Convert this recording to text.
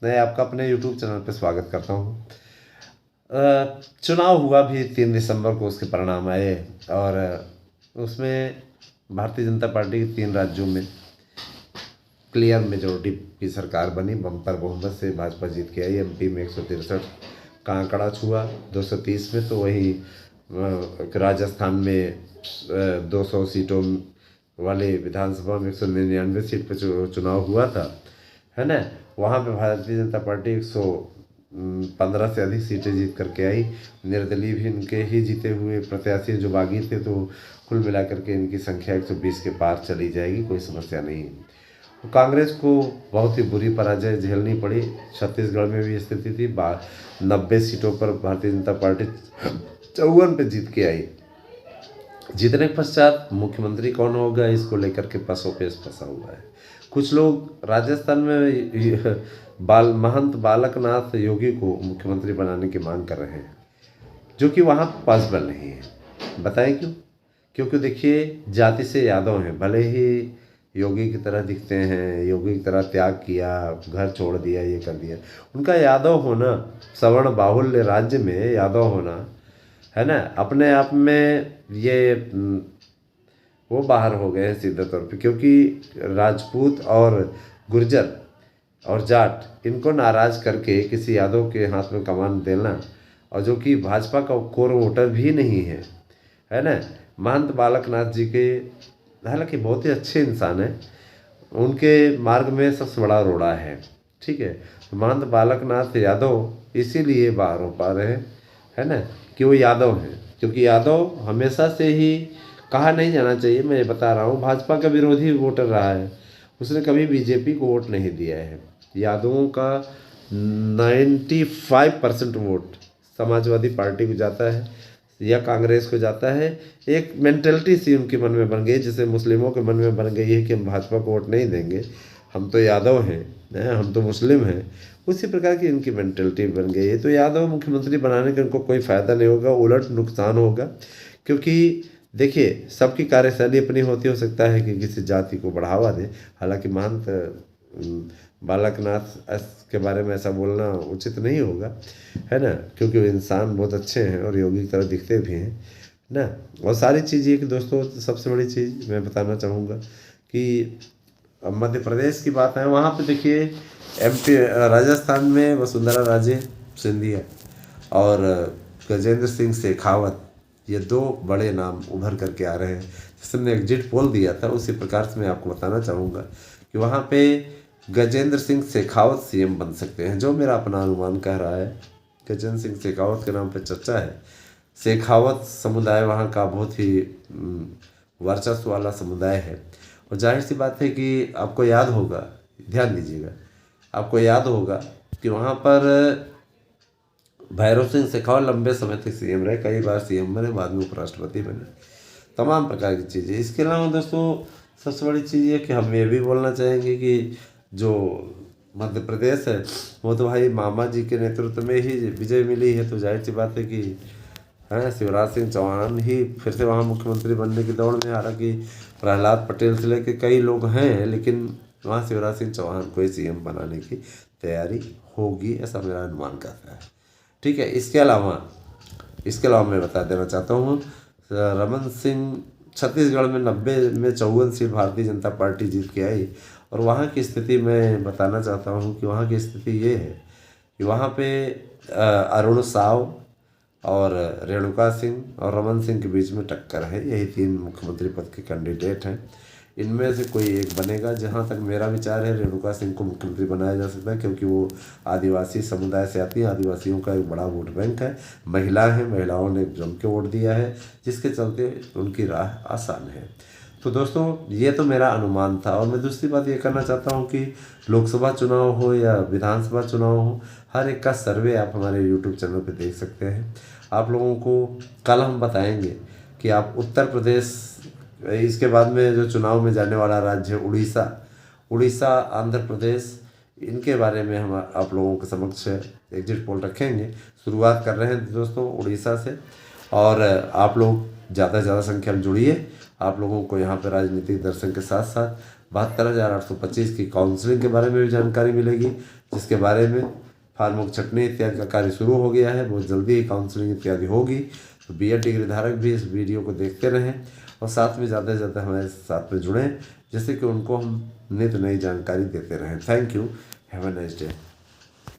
मैं आपका अपने यूट्यूब चैनल पर स्वागत करता हूँ। चुनाव हुआ भी 3 दिसंबर को, उसके परिणाम आए और उसमें भारतीय जनता पार्टी के 3 राज्यों में क्लियर मेजोरिटी की सरकार बनी। बम्पर बहुमत से भाजपा जीत के आई। एमपी में 163 का आंकड़ा छुआ, 230 में। तो वही राजस्थान में 200 सीटों वाले विधानसभा में 199 सीट पर चुनाव हुआ था, है ना। वहाँ पे भारतीय जनता पार्टी 115 से अधिक सीटें जीत करके आई। निर्दलीय भी इनके ही जीते हुए प्रत्याशी जो बागी थे, तो कुल मिलाकर के इनकी संख्या 120 के पार चली जाएगी, कोई समस्या नहीं। कांग्रेस को बहुत ही बुरी पराजय झेलनी पड़ी। छत्तीसगढ़ में भी स्थिति थी। 90 सीटों पर भारतीय जनता पार्टी 54 पे जीत के आई। जीतने के पश्चात मुख्यमंत्री कौन होगा, इसको लेकर के पसोपेश फंसा हुआ है। कुछ लोग राजस्थान में महंत बालकनाथ योगी को मुख्यमंत्री बनाने की मांग कर रहे हैं, जो कि वहाँ पॉसिबल नहीं है। बताएं क्यों? क्योंकि देखिए, जाति से यादव हैं, भले ही योगी की तरह दिखते हैं, योगी की तरह त्याग किया, घर छोड़ दिया, ये कर दिया। उनका यादव होना, सवर्ण बाहुल्य राज्य में यादव होना, है ना, अपने आप में ये वो बाहर हो गए हैं सीधे तौर पे। क्योंकि राजपूत और गुर्जर और जाट, इनको नाराज करके किसी यादव के हाथ में कमान देना, और जो कि भाजपा का कोर वोटर भी नहीं है ना। महंत बालकनाथ जी के, हालांकि बहुत ही अच्छे इंसान हैं, उनके मार्ग में सबसे बड़ा रोड़ा है, ठीक है। तो महंत बालकनाथ यादव इसीलिए बाहर हो पा रहे हैं, है ना, कि वो यादव हैं। क्योंकि यादव हमेशा से ही, कहा नहीं जाना चाहिए, मैं ये बता रहा हूँ, भाजपा का विरोधी वोटर रहा है। उसने कभी बीजेपी को वोट नहीं दिया है। यादवों का 95% वोट समाजवादी पार्टी को जाता है या कांग्रेस को जाता है। एक मेंटेलिटी सी उनके मन में बन गई, जैसे मुस्लिमों के मन में बन गई है कि हम भाजपा को वोट नहीं देंगे, हम तो यादव हैं, हम तो मुस्लिम हैं। उसी प्रकार की इनकी मेंटेलिटी बन गई है। तो यादव मुख्यमंत्री बनाने का इनको कोई फ़ायदा नहीं होगा, उलट नुकसान होगा। क्योंकि देखिए, सबकी कार्यशैली अपनी होती, हो सकता है कि किसी जाति को बढ़ावा दें। हालांकि महंत बालकनाथ के बारे में ऐसा बोलना उचित नहीं होगा, है ना, क्योंकि वो इंसान बहुत अच्छे हैं और योगी की तरह दिखते भी हैं ना। और सारी चीज़ ये कि दोस्तों, सबसे बड़ी चीज़ मैं बताना चाहूँगा कि मध्य प्रदेश की बात है, वहाँ पे देखिए एमपी राजस्थान में वसुंधरा राजे सिंधिया और गजेंद्र सिंह शेखावत, ये 2 बड़े नाम उभर करके आ रहे हैं। जैसे हमने एग्जिट पोल दिया था, उसी प्रकार से मैं आपको बताना चाहूँगा कि वहाँ पे गजेंद्र सिंह शेखावत सीएम बन सकते हैं, जो मेरा अपना अनुमान कह रहा है। गजेंद्र सिंह शेखावत के नाम पे चर्चा है। शेखावत समुदाय वहाँ का बहुत ही वर्चस्व वाला समुदाय है। और जाहिर सी बात है कि आपको याद होगा, ध्यान दीजिएगा, आपको याद होगा कि वहाँ पर भैरव सिंह शेखावत लंबे समय तक सीएम रहे, कई बार सीएम बने, बाद में उपराष्ट्रपति बने, तमाम प्रकार की चीज़ें। इसके अलावा दोस्तों, सबसे बड़ी चीज़ ये कि हम ये भी बोलना चाहेंगे कि जो मध्य प्रदेश है, वो तो भाई मामा जी के नेतृत्व में ही विजय मिली है। तो जाहिर सी बात है कि शिवराज सिंह चौहान ही फिर से वहाँ मुख्यमंत्री बनने की दौड़ में। हालांकि प्रहलाद पटेल से लेकर कई लोग हैं, लेकिन वहाँ शिवराज सिंह चौहान को ही सीएम बनाने की तैयारी होगी, ऐसा मेरा अनुमान कहता है, ठीक है। इसके अलावा मैं बता देना चाहता हूँ, रमन सिंह, छत्तीसगढ़ में 90 में 54 सीट भारतीय जनता पार्टी जीत के आई। और वहाँ की स्थिति मैं बताना चाहता हूँ कि वहाँ की स्थिति ये है कि वहाँ पे अरुण साव और रेणुका सिंह और रमन सिंह के बीच में टक्कर है। यही 3 मुख्यमंत्री पद के कैंडिडेट हैं। इनमें से कोई एक बनेगा। जहाँ तक मेरा विचार है, रेणुका सिंह को मुख्यमंत्री बनाया जा सकता है, क्योंकि वो आदिवासी समुदाय से आती है। आदिवासियों का एक बड़ा वोट बैंक है, महिला है, महिलाओं ने जम के वोट दिया है, जिसके चलते उनकी राह आसान है। तो दोस्तों, ये तो मेरा अनुमान था। और मैं दूसरी बात ये करना चाहता हूँ कि लोकसभा चुनाव हो या विधानसभा चुनाव हो, हर एक का सर्वे आप हमारे यूट्यूब चैनल पर देख सकते हैं। आप लोगों को कल हम बताएंगे कि आप उत्तर प्रदेश, इसके बाद में जो चुनाव में जाने वाला राज्य उड़ीसा, आंध्र प्रदेश, इनके बारे में हम आप लोगों के समक्ष एग्जिट पोल रखेंगे। शुरुआत कर रहे हैं दोस्तों उड़ीसा से, और आप लोग ज़्यादा से ज़्यादा संख्या में जुड़िए। आप लोगों को यहाँ पर राजनीतिक दर्शन के साथ साथ 72,825 की काउंसलिंग के बारे में भी जानकारी मिलेगी, जिसके बारे में फार्म ऑफ छटनी इत्यादि का कार्य शुरू हो गया है। बहुत जल्दी ही काउंसलिंग इत्यादि होगी। तो बीएड डिग्री धारक भी इस वीडियो को देखते रहें और साथ में ज़्यादा से ज़्यादा हमारे साथ में जुड़ें, जिससे कि उनको हम नित नई जानकारी देते रहें। Thank you. Have a nice day.